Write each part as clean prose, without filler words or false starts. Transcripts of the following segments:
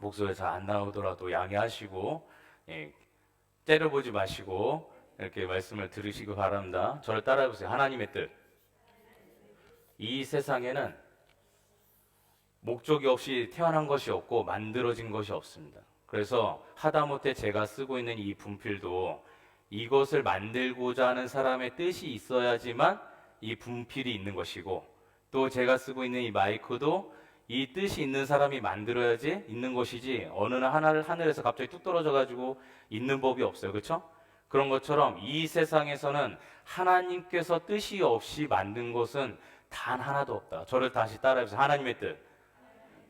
목소리 잘 안 나오더라도 양해하시고, 예, 때려보지 마시고 이렇게 말씀을 들으시기 바랍니다. 저를 따라해보세요. 하나님의 뜻. 이 세상에는 목적이 없이 태어난 것이 없고 만들어진 것이 없습니다. 그래서 하다못해 제가 쓰고 있는 이 분필도 이것을 만들고자 하는 사람의 뜻이 있어야지만 이 분필이 있는 것이고, 또 제가 쓰고 있는 이 마이크도 이 뜻이 있는 사람이 만들어야지 있는 것이지, 어느 날 하늘에서 갑자기 뚝 떨어져 가지고 있는 법이 없어요. 그렇죠? 그런 것처럼 이 세상에서는 하나님께서 뜻이 없이 만든 것은 단 하나도 없다. 저를 다시 따라해보세요. 하나님의 뜻.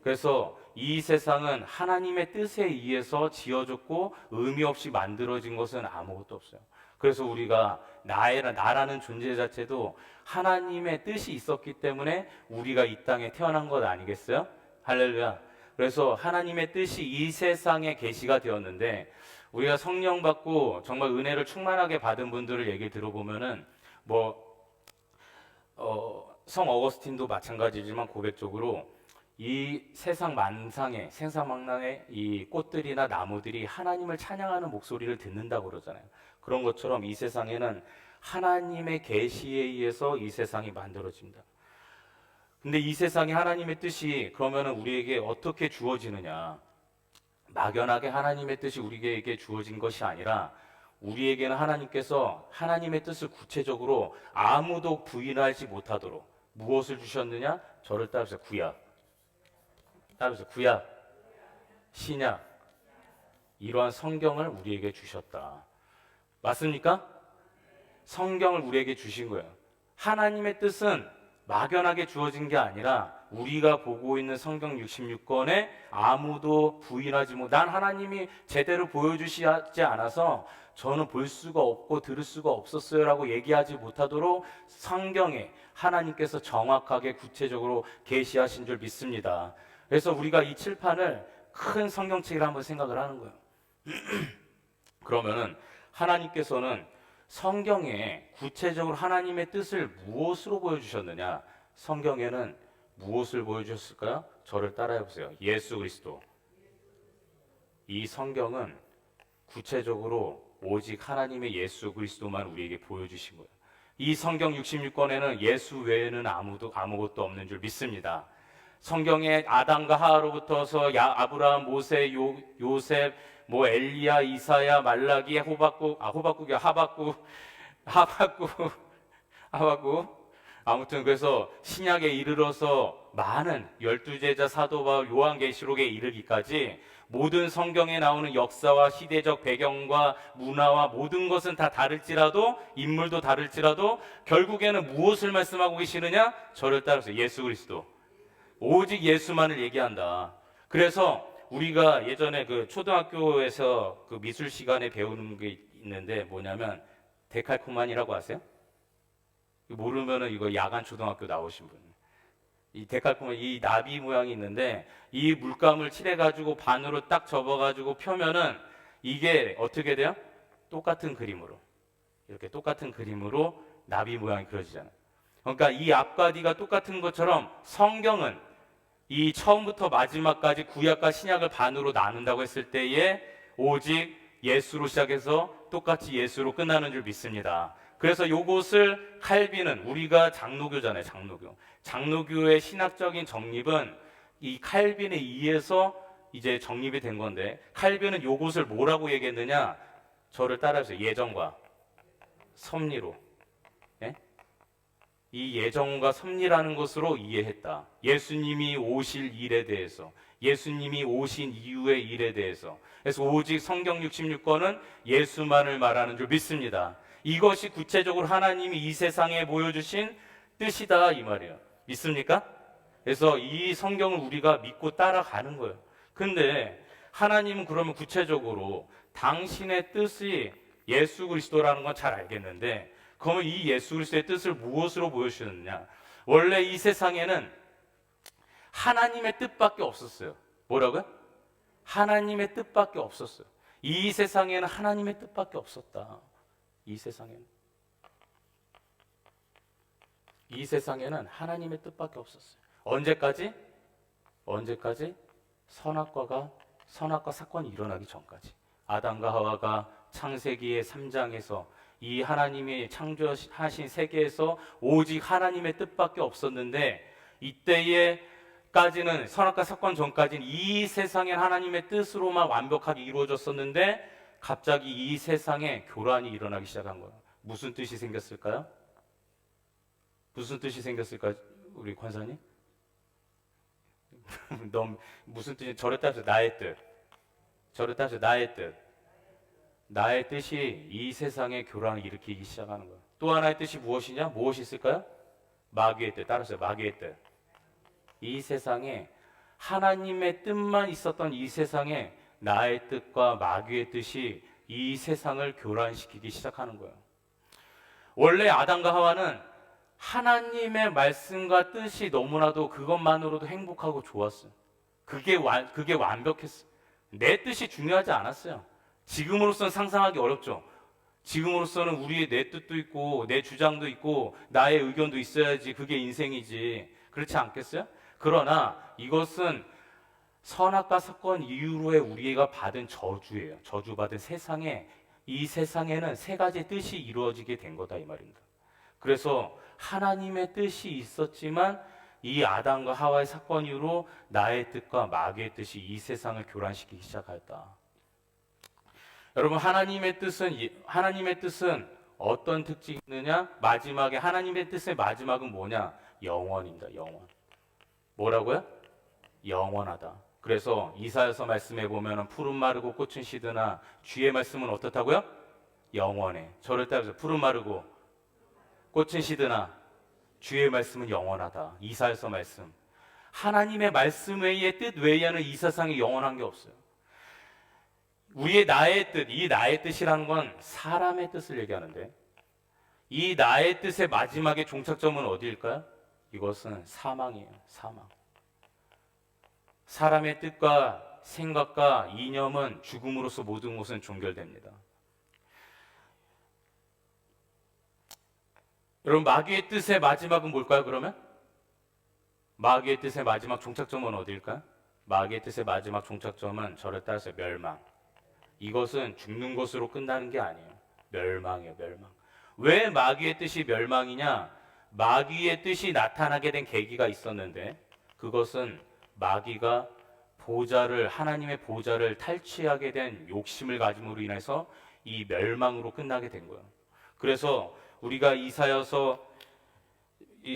그래서 이 세상은 하나님의 뜻에 의해서 지어졌고 의미 없이 만들어진 것은 아무것도 없어요. 그래서 우리가 나라는 존재 자체도 하나님의 뜻이 있었기 때문에 우리가 이 땅에 태어난 것 아니겠어요? 할렐루야. 그래서 하나님의 뜻이 이 세상에 계시가 되었는데, 우리가 성령 받고 정말 은혜를 충만하게 받은 분들을 얘기 들어보면은 성 어거스틴도 마찬가지지만 고백적으로 이 세상 만상의 생사망랑의 이 꽃들이나 나무들이 하나님을 찬양하는 목소리를 듣는다고 그러잖아요. 그런 것처럼 이 세상에는 하나님의 계시에 의해서 이 세상이 만들어집니다. 근데 이 세상에 하나님의 뜻이 그러면 우리에게 어떻게 주어지느냐? 막연하게 하나님의 뜻이 우리에게 주어진 것이 아니라, 우리에게는 하나님께서 하나님의 뜻을 구체적으로 아무도 부인하지 못하도록 무엇을 주셨느냐? 저를 따라서 구약. 따라서 구약, 신약, 이러한 성경을 우리에게 주셨다. 맞습니까? 성경을 우리에게 주신 거예요. 하나님의 뜻은 막연하게 주어진 게 아니라 우리가 보고 있는 성경 66권에 아무도 부인하지 못, 난 하나님이 제대로 보여주시지 않아서 저는 볼 수가 없고 들을 수가 없었어요 라고 얘기하지 못하도록 성경에 하나님께서 정확하게 구체적으로 계시하신 줄 믿습니다. 그래서 우리가 이 칠판을 큰 성경책이라 한번 생각을 하는 거예요. 그러면은 하나님께서는 성경에 구체적으로 하나님의 뜻을 무엇으로 보여주셨느냐? 성경에는 무엇을 보여주셨을까요? 저를 따라해 보세요. 예수 그리스도. 이 성경은 구체적으로 오직 하나님의 예수 그리스도만 우리에게 보여주신 거예요. 이 성경 66권에는 예수 외에는 아무것도 없는 줄 믿습니다. 성경에 아담과 하와로부터서 아브라함, 모세, 요셉, 엘리야, 이사야, 말라기, 하박국, 아무튼 그래서 신약에 이르러서 많은 12제자 사도 바울, 요한계시록에 이르기까지 모든 성경에 나오는 역사와 시대적 배경과 문화와 모든 것은 다 다를지라도, 인물도 다를지라도 결국에는 무엇을 말씀하고 계시느냐? 저를 따라서 예수 그리스도. 오직 예수만을 얘기한다. 그래서 우리가 예전에 그 초등학교에서 그 미술 시간에 배우는 게 있는데 뭐냐면 데칼코마니라고 아세요? 모르면은 이거 야간 초등학교 나오신 분. 이 데칼코마니, 이 나비 모양이 있는데 이 물감을 칠해가지고 반으로 딱 접어가지고 펴면은 이게 어떻게 돼요? 똑같은 그림으로, 이렇게 똑같은 그림으로 나비 모양이 그려지잖아요. 그러니까 이 앞과 뒤가 똑같은 것처럼 성경은 이 처음부터 마지막까지 구약과 신약을 반으로 나눈다고 했을 때에 오직 예수로 시작해서 똑같이 예수로 끝나는 줄 믿습니다. 그래서 요것을 칼빈은, 우리가 장로교잖아요. 장로교의 신학적인 정립은 이 칼빈에 의해서 이제 정립이 된 건데, 칼빈은 요것을 뭐라고 얘기했느냐? 저를 따라해서 예정과 섭리로, 이 예정과 섭리라는 것으로 이해했다. 예수님이 오실 일에 대해서, 예수님이 오신 이후의 일에 대해서. 그래서 오직 성경 66권은 예수만을 말하는 줄 믿습니다. 이것이 구체적으로 하나님이 이 세상에 보여주신 뜻이다 이 말이에요. 믿습니까? 그래서 이 성경을 우리가 믿고 따라가는 거예요. 근데 하나님은 그러면 구체적으로 당신의 뜻이 예수 그리스도라는 건 잘 알겠는데, 그러면 이 예수 그리스도의 뜻을 무엇으로 보여주셨느냐? 원래 이 세상에는 하나님의 뜻밖에 없었어요. 뭐라고요? 하나님의 뜻밖에 없었어요. 이 세상에는 하나님의 뜻밖에 없었다. 이 세상에는 하나님의 뜻밖에 없었어요. 언제까지? 선악과가 선악과 사건이 일어나기 전까지. 아담과 하와가 창세기의 3장에서 이 하나님이 창조하신 세계에서 오직 하나님의 뜻밖에 없었는데, 이때에까지는 선악과 사건 전까지는 이 세상엔 하나님의 뜻으로만 완벽하게 이루어졌었는데, 갑자기 이 세상에 교란이 일어나기 시작한 거예요. 무슨 뜻이 생겼을까요? 무슨 뜻이 생겼을까요? 우리 권사님? 너 무슨 뜻이? 저를 따져 나의 뜻. 저를 따져 나의 뜻. 나의 뜻이 이 세상에 교란을 일으키기 시작하는 거예요. 또 하나의 뜻이 무엇이냐? 무엇이 있을까요? 마귀의 뜻. 따라서 마귀의 뜻. 이 세상에 하나님의 뜻만 있었던 이 세상에 나의 뜻과 마귀의 뜻이 이 세상을 교란시키기 시작하는 거예요. 원래 아담과 하와는 하나님의 말씀과 뜻이 너무나도 그것만으로도 행복하고 좋았어요. 그게 완벽했어요. 내 뜻이 중요하지 않았어요. 지금으로서는 상상하기 어렵죠. 지금으로서는 우리의 내 뜻도 있고 내 주장도 있고 나의 의견도 있어야지 그게 인생이지. 그렇지 않겠어요? 그러나 이것은 선악과 사건 이후로의 우리가 받은 저주예요. 저주받은 세상에, 이 세상에는 세 가지 뜻이 이루어지게 된 거다 이 말입니다. 그래서 하나님의 뜻이 있었지만 이 아담과 하와의 사건 이후로 나의 뜻과 마귀의 뜻이 이 세상을 교란시키기 시작하였다. 여러분, 하나님의 뜻은 어떤 특징이 있느냐? 마지막에 하나님의 뜻의 마지막은 뭐냐? 영원입니다. 영원. 뭐라고요? 영원하다. 그래서 이사야서 말씀에 보면 푸른 마르고 꽃은 시드나 주의 말씀은 어떻다고요? 영원해. 저를 따라서 푸른 마르고 꽃은 시드나 주의 말씀은 영원하다. 이사야서 말씀. 하나님의 말씀 외의 뜻 외에는 이 세상에 영원한 게 없어요. 우리의 나의 뜻, 이 나의 뜻이라는 건 사람의 뜻을 얘기하는데, 이 나의 뜻의 마지막에 종착점은 어디일까요? 이것은 사망이에요. 사망. 사람의 뜻과 생각과 이념은 죽음으로써 모든 것은 종결됩니다. 여러분, 마귀의 뜻의 마지막은 뭘까요, 그러면? 마귀의 뜻의 마지막 종착점은 어디일까요? 마귀의 뜻의 마지막 종착점은 저를 따라서 멸망. 이것은 죽는 것으로 끝나는 게 아니에요. 멸망이에요, 멸망. 왜 마귀의 뜻이 멸망이냐? 마귀의 뜻이 나타나게 된 계기가 있었는데, 그것은 마귀가 하나님의 보좌를 탈취하게 된 욕심을 가짐으로 인해서 이 멸망으로 끝나게 된 거예요. 그래서 우리가 이사야서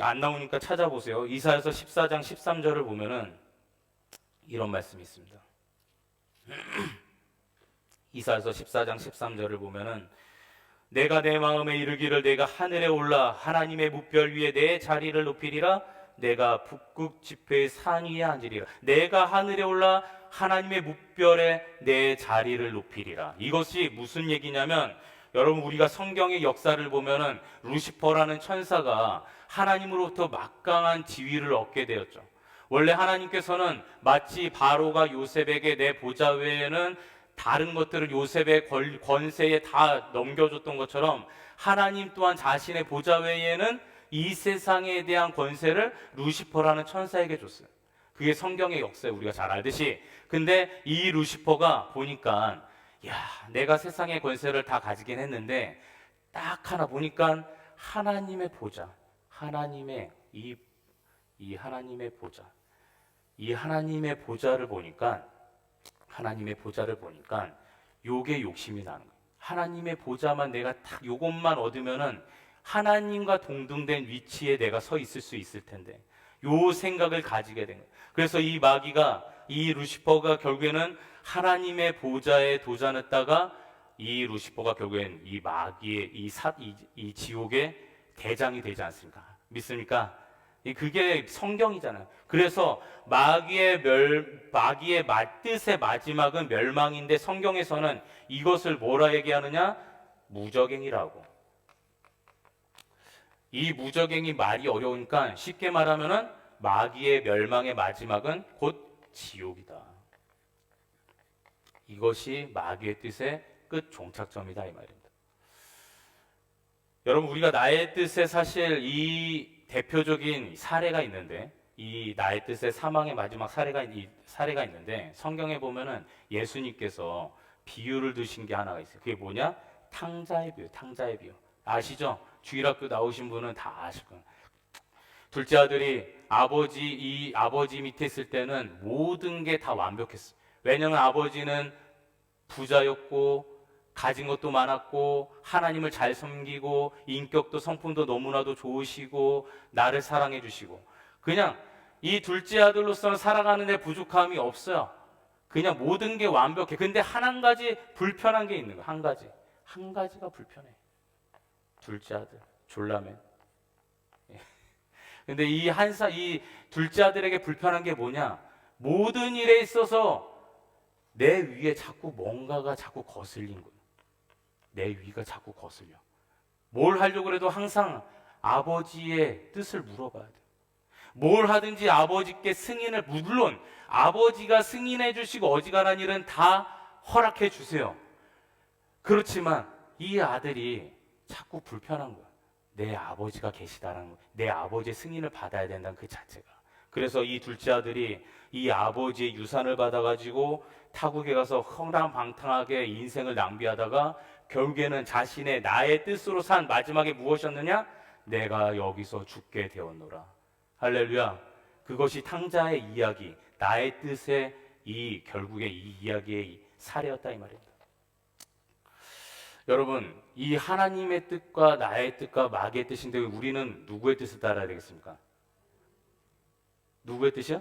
안 나오니까 찾아보세요. 이사야서 14장 13절을 보면은 이런 말씀이 있습니다. 이사야서 14장 13절을 보면은 내가 내 마음에 이르기를 내가 하늘에 올라 하나님의 뭇별 위에 내 자리를 높이리라. 내가 북극 지폐의 산 위에 앉으리라. 내가 하늘에 올라 하나님의 뭇별에 내 자리를 높이리라. 이것이 무슨 얘기냐면, 여러분, 우리가 성경의 역사를 보면은 루시퍼라는 천사가 하나님으로부터 막강한 지위를 얻게 되었죠. 원래 하나님께서는 마치 바로가 요셉에게 내 보좌 외에는 다른 것들을 요셉의 권세에 다 넘겨줬던 것처럼 하나님 또한 자신의 보좌 외에는 이 세상에 대한 권세를 루시퍼라는 천사에게 줬어요. 그게 성경의 역사에 우리가 잘 알듯이. 근데 이 루시퍼가 보니까, 야, 내가 세상의 권세를 다 가지긴 했는데 딱 하나 보니까 하나님의 보좌, 하나님의 이 하나님의 보좌, 이 하나님의 보좌를 보니까 요게 욕심이 나는 거예요. 하나님의 보좌만 내가 딱 요것만 얻으면은 하나님과 동등된 위치에 내가 서 있을 수 있을 텐데, 요 생각을 가지게 된 거예요. 그래서 이 마귀가, 이 루시퍼가 결국에는 하나님의 보좌에 도전했다가 이 루시퍼가 결국엔 이 마귀의 이 지옥의 대장이 되지 않습니까? 믿습니까? 그게 성경이잖아요. 그래서 마귀의 뜻의 마지막은 멸망인데, 성경에서는 이것을 뭐라 얘기하느냐? 무저갱이라고. 이 무저갱이 말이 어려우니까 쉽게 말하면은 마귀의 멸망의 마지막은 곧 지옥이다. 이것이 마귀의 뜻의 끝 종착점이다 이 말입니다. 여러분, 우리가 나의 뜻에 사실 이 대표적인 사례가 있는데, 이 나의 뜻의 사망의 마지막 사례가 있는데 성경에 보면은 예수님께서 비유를 두신 게 하나가 있어요. 그게 뭐냐? 탕자의 비유, 탕자의 비유. 아시죠? 주일학교 나오신 분은 다 아실 거예요. 둘째 아들이 이 아버지 밑에 있을 때는 모든 게 다 완벽했어. 왜냐면 아버지는 부자였고 가진 것도 많았고 하나님을 잘 섬기고 인격도 성품도 너무나도 좋으시고 나를 사랑해 주시고 그냥 이 둘째 아들로서는 살아가는데 부족함이 없어요. 그냥 모든 게 완벽해. 근데 한 가지 불편한 게 있는 거야. 한 가지가 불편해. 둘째 아들 졸라맨. 근데 이 둘째 아들에게 불편한 게 뭐냐? 모든 일에 있어서 내 위에 자꾸 뭔가가 자꾸 거슬린 거예요. 내 위가 자꾸 거슬려. 뭘 하려고 해도 항상 아버지의 뜻을 물어봐야 돼. 뭘 하든지 아버지께 승인을, 물론 아버지가 승인해 주시고 어지간한 일은 다 허락해 주세요. 그렇지만 이 아들이 자꾸 불편한 거야. 내 아버지가 계시다라는 거, 내 아버지의 승인을 받아야 된다는 그 자체가. 그래서 이 둘째 아들이 이 아버지의 유산을 받아가지고 타국에 가서 허랑방탕하게 인생을 낭비하다가 결국에는 자신의 나의 뜻으로 산 마지막에 무엇이었느냐? 내가 여기서 죽게 되었노라. 할렐루야. 그것이 탕자의 이야기, 나의 뜻의 결국에 이 이야기의 사례였다 이 말입니다. 여러분, 이 하나님의 뜻과 나의 뜻과 마귀의 뜻인데 우리는 누구의 뜻을 따라야 되겠습니까? 누구의 뜻이야?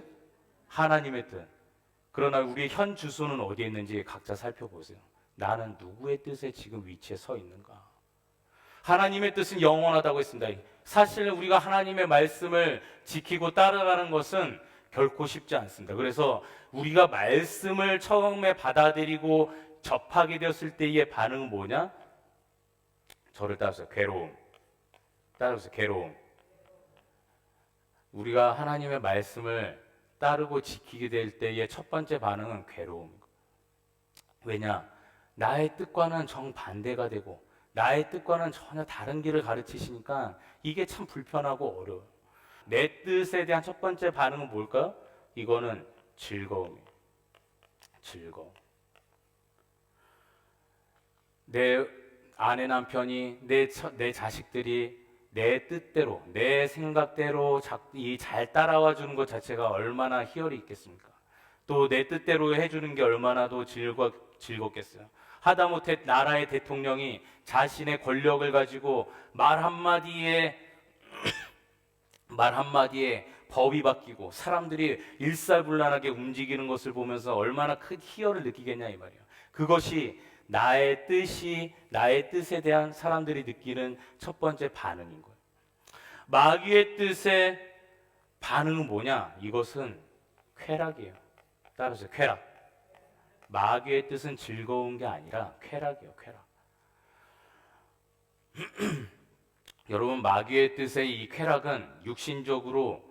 하나님의 뜻. 그러나 우리의 현 주소는 어디에 있는지 각자 살펴보세요. 나는 누구의 뜻에 지금 위치에 서 있는가? 하나님의 뜻은 영원하다고 했습니다. 사실 우리가 하나님의 말씀을 지키고 따라가는 것은 결코 쉽지 않습니다. 그래서 우리가 말씀을 처음에 받아들이고 접하게 되었을 때의 반응은 뭐냐? 저를 따라서 괴로움. 따라서 괴로움. 우리가 하나님의 말씀을 따르고 지키게 될 때의 첫 번째 반응은 괴로움. 왜냐? 나의 뜻과는 정반대가 되고 나의 뜻과는 전혀 다른 길을 가르치시니까 이게 참 불편하고 어려워요. 내 뜻에 대한 첫 번째 반응은 뭘까요? 이거는 즐거움이에요. 즐거움. 내 아내 남편이 내 자식들이 내 뜻대로 내 생각대로 잘 따라와 주는 것 자체가 얼마나 희열이 있겠습니까? 또 내 뜻대로 해주는 게 얼마나 더 즐겁겠어요. 하다못해 나라의 대통령이 자신의 권력을 가지고 말 한마디에 법이 바뀌고 사람들이 일사불란하게 움직이는 것을 보면서 얼마나 큰 희열을 느끼겠냐 이 말이에요. 그것이 나의 뜻에 대한 사람들이 느끼는 첫 번째 반응인 거예요. 마귀의 뜻의 반응은 뭐냐? 이것은 쾌락이에요. 따라서 쾌락. 마귀의 뜻은 즐거운 게 아니라 쾌락이에요. 쾌락. 여러분, 마귀의 뜻의 이 쾌락은 육신적으로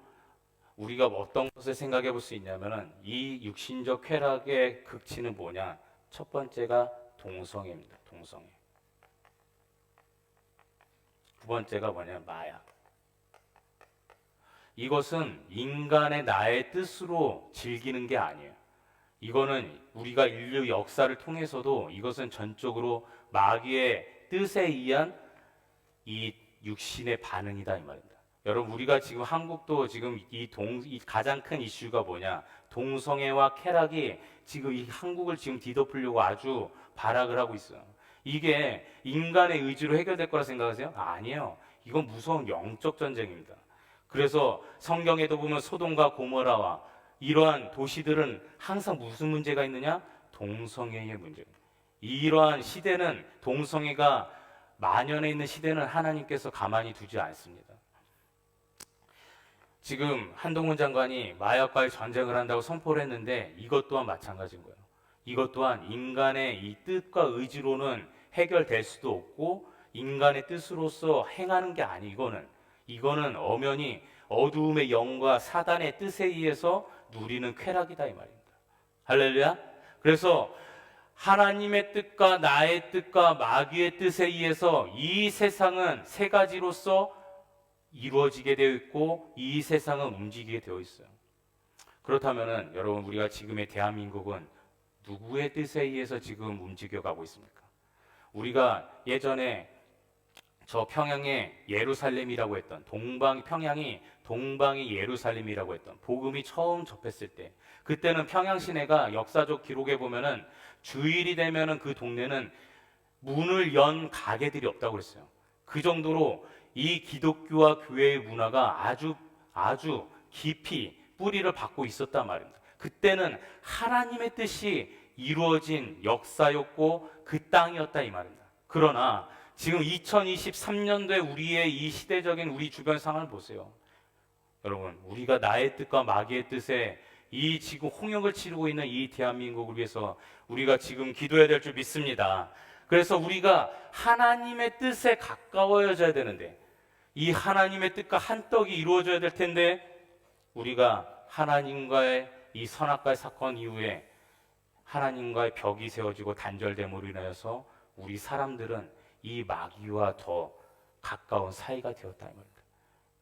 우리가 어떤 것을 생각해 볼 수 있냐면은 이 육신적 쾌락의 극치는 뭐냐? 첫 번째가 동성애입니다. 동성애. 두 번째가 뭐냐? 마약. 이것은 인간의 나의 뜻으로 즐기는 게 아니에요. 이거는 우리가 인류 역사를 통해서도 이것은 전적으로 마귀의 뜻에 의한 이 육신의 반응이다 이 말입니다. 여러분, 우리가 지금 한국도 지금 이 가장 큰 이슈가 뭐냐? 동성애와 쾌락이 지금 이 한국을 지금 뒤덮으려고 아주 발악을 하고 있어요. 이게 인간의 의지로 해결될 거라 생각하세요? 아니에요. 이건 무서운 영적 전쟁입니다. 그래서 성경에도 보면 소돔과 고모라와 이러한 도시들은 항상 무슨 문제가 있느냐? 동성애의 문제. 이러한 시대는 동성애가 만연해 있는 시대는 하나님께서 가만히 두지 않습니다. 지금 한동훈 장관이 마약과의 전쟁을 한다고 선포를 했는데 이것 또한 마찬가지인 거예요. 이것 또한 인간의 이 뜻과 의지로는 해결될 수도 없고 인간의 뜻으로서 행하는 게 이거는 엄연히 어두움의 영과 사단의 뜻에 의해서 누리는 쾌락이다 이 말입니다. 할렐루야. 그래서 하나님의 뜻과 나의 뜻과 마귀의 뜻에 의해서 이 세상은 세 가지로서 이루어지게 되어 있고 이 세상은 움직이게 되어 있어요. 그렇다면은 여러분, 우리가 지금의 대한민국은 누구의 뜻에 의해서 지금 움직여가고 있습니까? 우리가 예전에 저 평양의 예루살렘이라고 했던 평양이 동방의 예루살렘이라고 했던 복음이 처음 접했을 때, 그때는 평양 시내가 역사적 기록에 보면은 주일이 되면은 그 동네는 문을 연 가게들이 없다고 그랬어요. 그 정도로 이 기독교와 교회의 문화가 아주 깊이 뿌리를 받고 있었단 말입니다. 그때는 하나님의 뜻이 이루어진 역사였고 그 땅이었다 이 말입니다. 그러나 지금 2023년도에 우리의 이 시대적인 우리 주변 상황을 보세요. 여러분, 우리가 나의 뜻과 마귀의 뜻에 이 지금 홍역을 치르고 있는 이 대한민국을 위해서 우리가 지금 기도해야 될 줄 믿습니다. 그래서 우리가 하나님의 뜻에 가까워져야 되는데, 이 하나님의 뜻과 한떡이 이루어져야 될 텐데, 우리가 하나님과의 이 선악과의 사건 이후에 하나님과의 벽이 세워지고 단절됨으로 인하여서 우리 사람들은 이 마귀와 더 가까운 사이가 되었다 이 말입니다.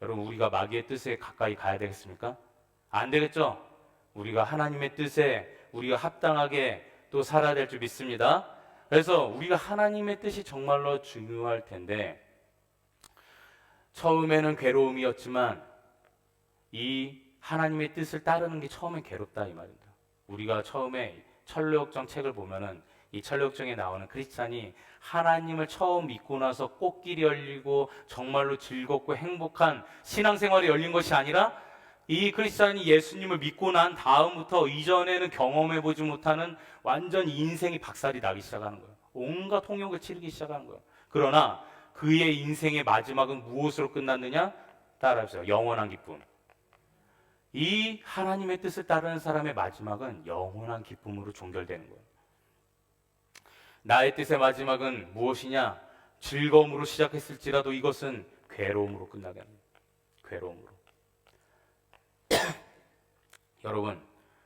여러분, 우리가 마귀의 뜻에 가까이 가야 되겠습니까? 안 되겠죠? 우리가 하나님의 뜻에 우리가 합당하게 또 살아야 될 줄 믿습니다. 그래서 우리가 하나님의 뜻이 정말로 중요할 텐데, 처음에는 괴로움이었지만 이 하나님의 뜻을 따르는 게 처음엔 괴롭다 이 말입니다. 우리가 처음에 천로역정 책을 보면은 이 천로역정에 나오는 크리스찬이 하나님을 처음 믿고 나서 꽃길이 열리고 정말로 즐겁고 행복한 신앙생활이 열린 것이 아니라, 이 크리스찬이 예수님을 믿고 난 다음부터 이전에는 경험해보지 못하는 완전 인생이 박살이 나기 시작하는 거예요. 온갖 홍역을 치르기 시작하는 거예요. 그러나 그의 인생의 마지막은 무엇으로 끝났느냐? 따라해보세요. 영원한 기쁨. 이 하나님의 뜻을 따르는 사람의 마지막은 영원한 기쁨으로 종결되는 거예요. 나의 뜻의 마지막은 무엇이냐? 즐거움으로 시작했을지라도 이것은 괴로움으로 끝나게 합니다. 괴로움으로. 여러분,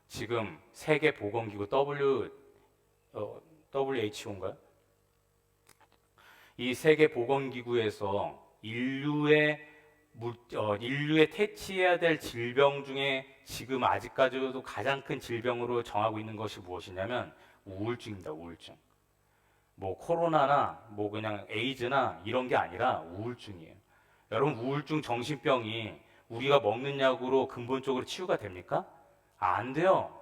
지금 세계보건기구 WHO인가요? 이 세계보건기구에서 인류의 퇴치해야 될 질병 중에 지금 아직까지도 가장 큰 질병으로 정하고 있는 것이 무엇이냐면 우울증입니다. 우울증. 뭐 코로나나 뭐 그냥 에이즈나 이런 게 아니라 우울증이에요. 여러분, 우울증 정신병이 우리가 먹는 약으로 근본적으로 치유가 됩니까? 안 돼요.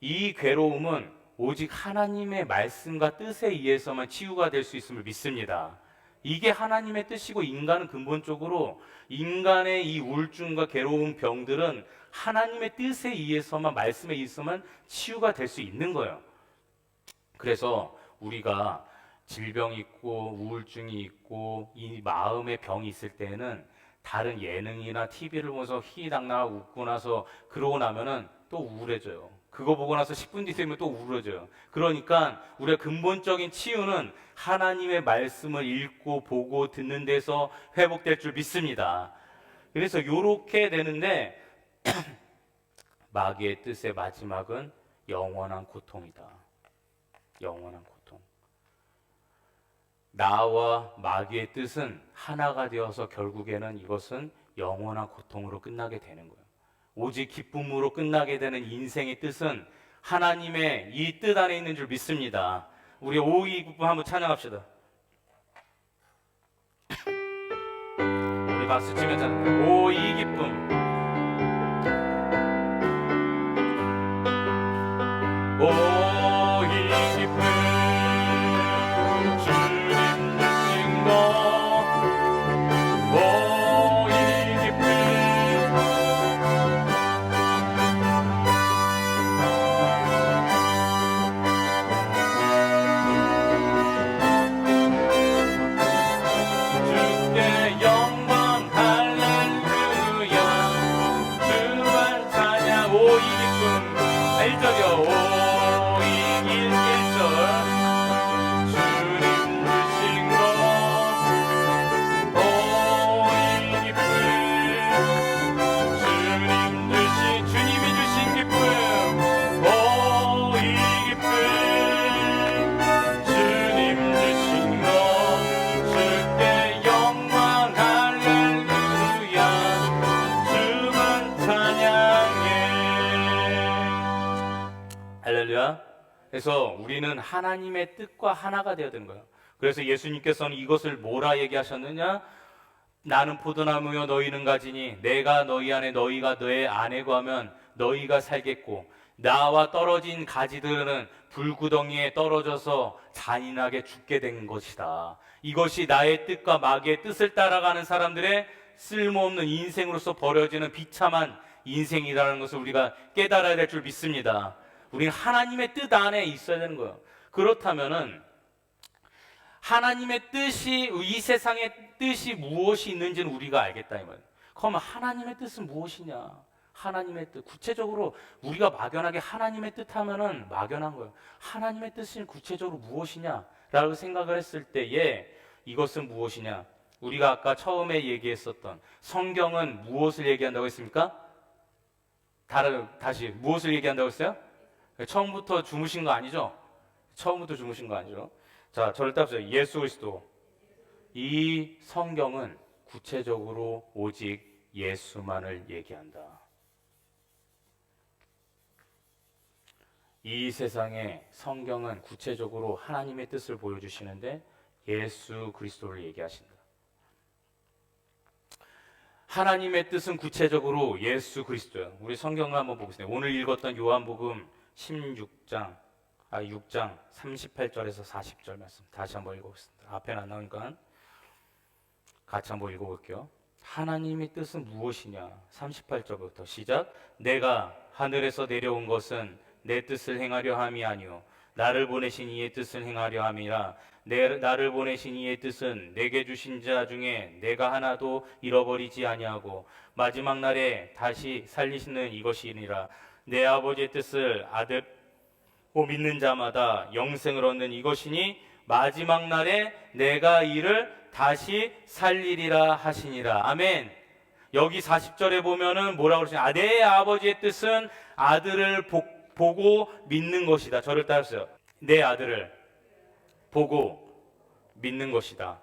이 괴로움은 오직 하나님의 말씀과 뜻에 의해서만 치유가 될 수 있음을 믿습니다. 이게 하나님의 뜻이고, 인간은 근본적으로 인간의 이 우울증과 괴로운 병들은 하나님의 뜻에 의해서만, 말씀에 의해서만 치유가 될 수 있는 거예요. 그래서 우리가 질병이 있고 우울증이 있고 이 마음의 병이 있을 때는 다른 예능이나 TV를 보면서 희희당당하고 웃고 나서 그러고 나면은 또 우울해져요. 그거 보고 나서 10분 뒤 되면 또 우울해져요. 그러니까 우리가 근본적인 치유는 하나님의 말씀을 읽고 보고 듣는 데서 회복될 줄 믿습니다. 그래서 요렇게 되는데 마귀의 뜻의 마지막은 영원한 고통이다. 영원한 고통. 나와 마귀의 뜻은 하나가 되어서 결국에는 이것은 영원한 고통으로 끝나게 되는 거예요. 오직 기쁨으로 끝나게 되는 인생의 뜻은 하나님의 이 뜻 안에 있는 줄 믿습니다. 우리 오이 기쁨 한번 찬양합시다. 우리 박수 치면 찬양. 오이 기쁨. 오이 기쁨. 주님 주신 것. 할렐루야. 그래서 우리는 하나님의 뜻과 하나가 되어야 되는 거예요. 그래서 예수님께서는 이것을 뭐라 얘기하셨느냐? 나는 포도나무여 너희는 가지니 내가 너희 안에 너희가 내 안에 거하면 너희가 살겠고 나와 떨어진 가지들은 불구덩이에 떨어져서 잔인하게 죽게 된 것이다. 이것이 나의 뜻과 마귀의 뜻을 따라가는 사람들의 쓸모없는 인생으로서 버려지는 비참한 인생이라는 것을 우리가 깨달아야 될 줄 믿습니다. 우리는 하나님의 뜻 안에 있어야 되는 거예요. 그렇다면은 하나님의 뜻이, 이 세상의 뜻이 무엇이 있는지는 우리가 알겠다 이 말이에요. 그러면 하나님의 뜻은 무엇이냐? 하나님의 뜻, 구체적으로 우리가 막연하게 하나님의 뜻 하면은 막연한 거예요. 하나님의 뜻은 구체적으로 무엇이냐? 라고 생각을 했을 때에 이것은 무엇이냐? 우리가 아까 처음에 얘기했었던 성경은 무엇을 얘기한다고 했습니까? 다시 무엇을 얘기한다고 했어요? 처음부터 주무신 거 아니죠? 처음부터 주무신 거 아니죠? 자, 저를 따라서 예수 그리스도. 이 성경은 구체적으로 오직 예수만을 얘기한다. 이 세상의 성경은 구체적으로 하나님의 뜻을 보여주시는데 예수 그리스도를 얘기하신다. 하나님의 뜻은 구체적으로 예수 그리스도예요. 우리 성경을 한번 보겠습니다. 오늘 읽었던 요한복음 6장 38절에서 40절 말씀 다시 한번 읽어보겠습니다. 앞에는 안 나오니까 같이 한번 읽어볼게요. 하나님의 뜻은 무엇이냐? 38절부터 시작. 내가 하늘에서 내려온 것은 내 뜻을 행하려 함이 아니요 나를 보내신 이의 뜻을 행하려 함이라. 나를 보내신 이의 뜻은 내게 주신 자 중에 내가 하나도 잃어버리지 아니하고 마지막 날에 다시 살리시는 이것이니라. 내 아버지의 뜻을 아들로 믿는 자마다 영생을 얻는 이것이니 마지막 날에 내가 이를 다시 살리리라 하시니라. 아멘. 여기 40절에 보면은 뭐라고 그러시냐? 내 아버지의 뜻은 아들을 보고 믿는 것이다. 저를 따르세요. 내 아들을 보고 믿는 것이다.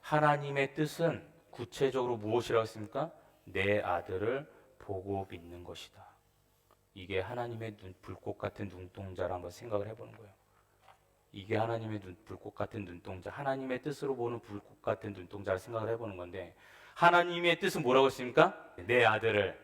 하나님의 뜻은 구체적으로 무엇이라고 했습니까? 내 아들을 보고 믿는 것이다. 이게 하나님의 불꽃 같은 눈동자를 한번 생각을 해보는 거예요. 이게 하나님의 불꽃 같은 눈동자, 하나님의 뜻으로 보는 불꽃 같은 눈동자를 생각을 해보는 건데, 하나님의 뜻은 뭐라고 했습니까? 내 아들을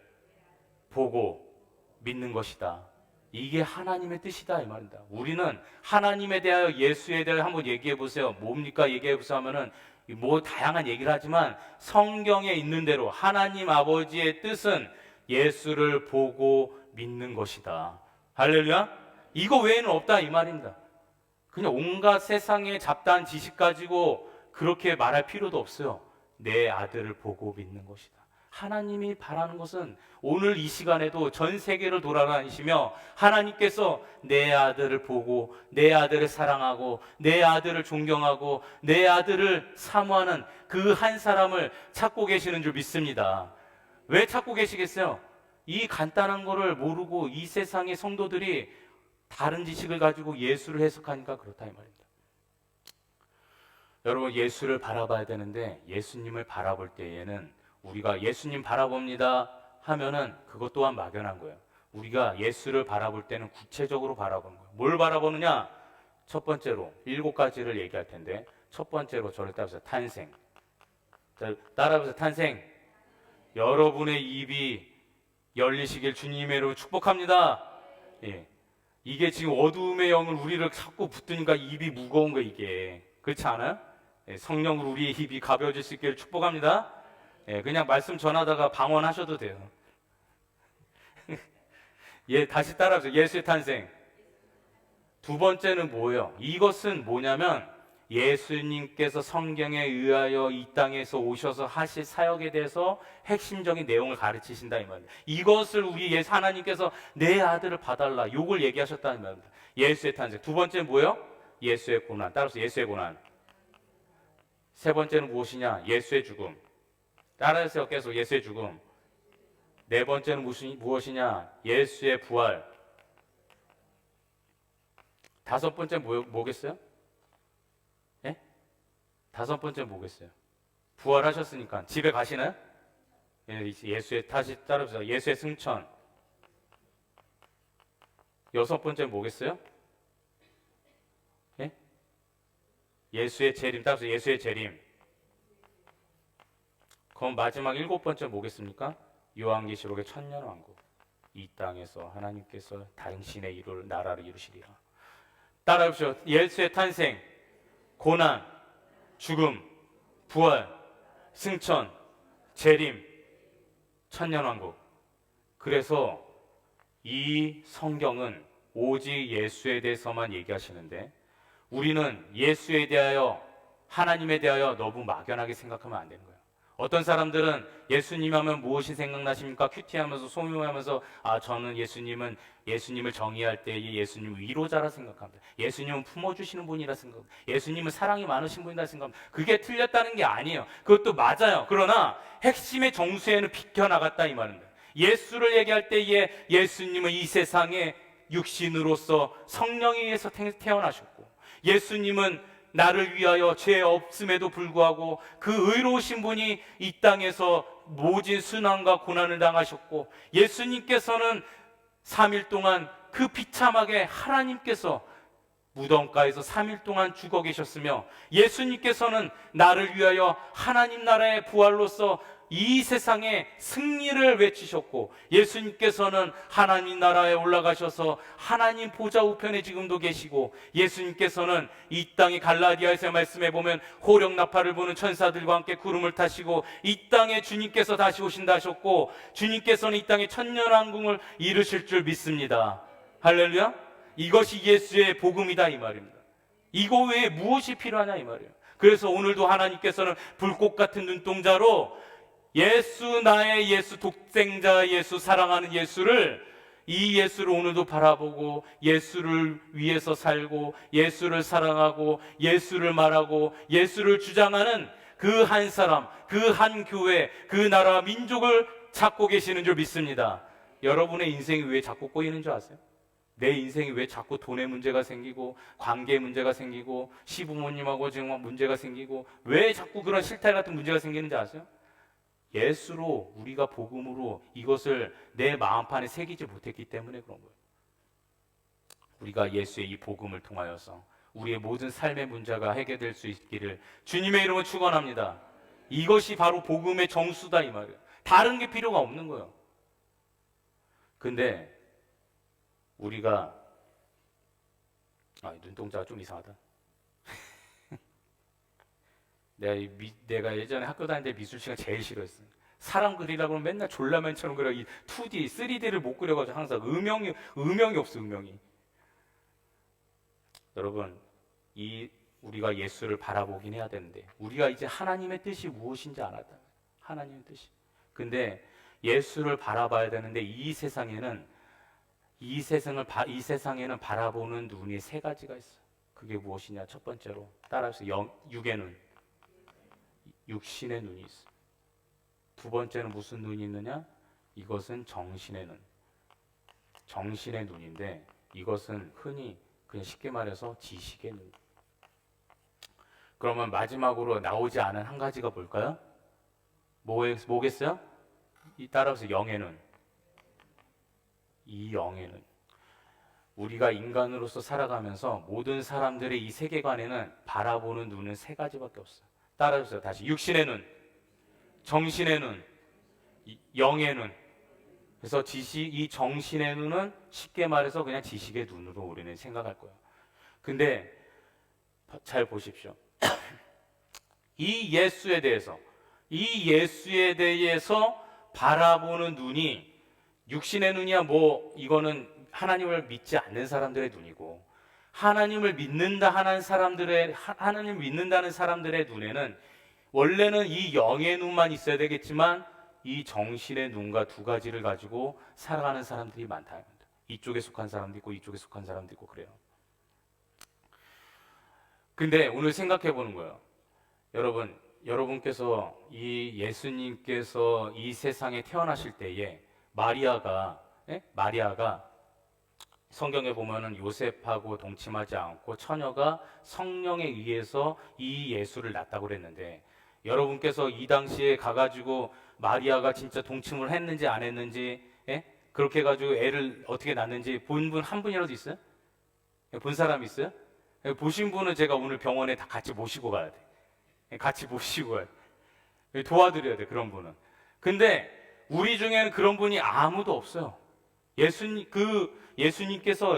보고 믿는 것이다. 이게 하나님의 뜻이다 이 말입니다. 우리는 하나님에 대하여 예수에 대하여 한번 얘기해 보세요. 뭡니까? 얘기해 보세요 하면은 뭐 다양한 얘기를 하지만 성경에 있는 대로 하나님 아버지의 뜻은 예수를 보고 믿는 것이다. 할렐루야. 이거 외에는 없다 이 말입니다. 그냥 온갖 세상의 잡다한 지식 가지고 그렇게 말할 필요도 없어요. 내 아들을 보고 믿는 것이다. 하나님이 바라는 것은 오늘 이 시간에도 전 세계를 돌아다니시며 하나님께서 내 아들을 보고 내 아들을 사랑하고 내 아들을 존경하고 내 아들을 사모하는 그 한 사람을 찾고 계시는 줄 믿습니다. 왜 찾고 계시겠어요? 이 간단한 거를 모르고 이 세상의 성도들이 다른 지식을 가지고 예수를 해석하니까 그렇다 이 말입니다. 여러분, 예수를 바라봐야 되는데 예수님을 바라볼 때에는 우리가 예수님 바라봅니다 하면은 그것 또한 막연한 거예요. 우리가 예수를 바라볼 때는 구체적으로 바라보는 거예요. 뭘 바라보느냐? 첫 번째로 7가지를 얘기할 텐데, 첫 번째로 저를 따라서 탄생. 자, 따라해보세요. 탄생. 여러분의 입이 열리시길 주님의 이름으로 축복합니다. 예. 이게 지금 어두움의 영을 우리를 자꾸 붙드니까 입이 무거운 거 이게. 그렇지 않아요? 예, 성령으로 우리의 입이 가벼워질 수 있기를 축복합니다. 예, 그냥 말씀 전하다가 방언하셔도 돼요. 예, 다시 따라하세요. 예수의 탄생. 두 번째는 뭐예요? 이것은 뭐냐면 예수님께서 성경에 의하여 이 땅에서 오셔서 하실 사역에 대해서 핵심적인 내용을 가르치신다 이 말입니다. 이것을 우리 하나님께서 내 아들을 봐달라 요걸 얘기하셨다는 말입니다. 예수의 탄생. 두 번째는 뭐예요? 예수의 고난. 따라서 예수의 고난. 세 번째는 무엇이냐? 예수의 죽음. 따라해서 계속 예수의 죽음. 네 번째는 무엇이냐? 예수의 부활. 다섯 번째 뭐겠어요? 예? 다섯 번째 뭐겠어요? 부활하셨으니까 집에 가시나요? 예, 예수의 다시 따라서 예수의 승천. 여섯 번째 뭐겠어요? 예? 예수의 재림. 따라서 예수의 재림. 그럼 마지막 일곱 번째 뭐겠습니까? 요한계시록의 천년왕국. 이 땅에서 하나님께서 당신의 이룰 나라를 이루시리라. 따라해보시오. 예수의 탄생, 고난, 죽음, 부활, 승천, 재림, 천년왕국. 그래서 이 성경은 오직 예수에 대해서만 얘기하시는데 우리는 예수에 대하여, 하나님에 대하여 너무 막연하게 생각하면 안 되는 거예요. 어떤 사람들은 예수님 하면 무엇이 생각나십니까? 큐티하면서 소묘하면서 저는 예수님을 정의할 때에 예수님 위로자라 생각합니다. 예수님은 품어주시는 분이라 생각합니다. 예수님은 사랑이 많으신 분이라 생각합니다. 그게 틀렸다는 게 아니에요. 그것도 맞아요. 그러나 핵심의 정수에는 비켜나갔다 이 말입니다. 예수를 얘기할 때에 예수님은 이 세상에 육신으로서 성령에 의해서 태어나셨고, 예수님은 나를 위하여 죄 없음에도 불구하고 그 의로우신 분이 이 땅에서 모진 순환과 고난을 당하셨고, 예수님께서는 3일 동안 그 비참하게 하나님께서 무덤가에서 3일 동안 죽어 계셨으며, 예수님께서는 나를 위하여 하나님 나라의 부활로서 이 세상에 승리를 외치셨고, 예수님께서는 하나님 나라에 올라가셔서 하나님 보좌 우편에 지금도 계시고, 예수님께서는 이 땅의 갈라디아에서 말씀해 보면 호령 나팔을 부는 천사들과 함께 구름을 타시고 이 땅에 주님께서 다시 오신다 하셨고, 주님께서는 이 땅에 천년왕국을 이루실 줄 믿습니다. 할렐루야. 이것이 예수의 복음이다 이 말입니다. 이거 외에 무엇이 필요하냐 이 말이에요. 그래서 오늘도 하나님께서는 불꽃 같은 눈동자로 예수, 나의 예수, 독생자 예수, 사랑하는 예수를, 이 예수를 오늘도 바라보고 예수를 위해서 살고 예수를 사랑하고 예수를 말하고 예수를 주장하는 그 한 사람, 그 한 교회, 그 나라 민족을 찾고 계시는 줄 믿습니다. 여러분의 인생이 왜 자꾸 꼬이는 줄 아세요? 내 인생이 왜 자꾸 돈의 문제가 생기고 관계 문제가 생기고 시부모님하고 지금 문제가 생기고 왜 자꾸 그런 실타래 같은 문제가 생기는지 아세요? 예수로, 우리가 복음으로 이것을 내 마음판에 새기지 못했기 때문에 그런 거예요. 우리가 예수의 이 복음을 통하여서 우리의 모든 삶의 문제가 해결될 수 있기를 주님의 이름으로 축원합니다. 이것이 바로 복음의 정수다 이 말이에요. 다른 게 필요가 없는 거예요. 근데 우리가 눈동자가 좀 이상하다. 내가 예전에 학교 다닐 때 미술 시간 제일 싫어했어요. 사람 그리라고 하면 맨날 졸라맨처럼 그려. 이 2D, 3D를 못 그려가지고 항상 음영이 없어, 음영이. 여러분, 우리가 예수를 바라보긴 해야 되는데, 우리가 이제 하나님의 뜻이 무엇인지 알았다. 하나님의 뜻이. 근데 예수를 바라봐야 되는데 이 세상에는 바라보는 눈이 세 가지가 있어. 그게 무엇이냐? 첫 번째로 따라해서 육의 눈, 육신의 눈이 있어. 두 번째는 무슨 눈이 있느냐? 이것은 정신의 눈. 정신의 눈인데 이것은 흔히 그냥 쉽게 말해서 지식의 눈. 그러면 마지막으로 나오지 않은 한 가지가 뭘까요? 뭐겠어요? 따라서 영의 눈. 이 영의 눈. 우리가 인간으로서 살아가면서 모든 사람들의 이 세계관에는 바라보는 눈은 세 가지밖에 없어요. 따라해주세요. 다시. 육신의 눈, 정신의 눈, 영의 눈. 그래서 이 정신의 눈은 쉽게 말해서 그냥 지식의 눈으로 우리는 생각할 거예요. 근데 잘 보십시오. 이 예수에 대해서 바라보는 눈이 육신의 눈이야 이거는 하나님을 믿지 않는 사람들의 눈이고, 하나님을 믿는다는 사람들의 눈에는 원래는 이 영의 눈만 있어야 되겠지만 이 정신의 눈과 두 가지를 가지고 살아가는 사람들이 많다. 이쪽에 속한 사람도 있고 이쪽에 속한 사람도 있고 그래요. 근데 오늘 생각해 보는 거예요. 여러분께서 이 예수님께서 이 세상에 태어나실 때에 마리아가 성경에 보면은 요셉하고 동침하지 않고 처녀가 성령에 의해서 이 예수를 낳았다고 그랬는데, 여러분께서 이 당시에 가가지고 마리아가 진짜 동침을 했는지 안 했는지 그렇게 해가지고 애를 어떻게 낳는지 본 분 한 분이라도 있어요? 본 사람 있어요? 보신 분은 제가 오늘 병원에 다 같이 모시고 가야 돼. 같이 모시고 가야 돼. 도와드려야 돼, 그런 분은. 근데 우리 중에는 그런 분이 아무도 없어요. 예수님께서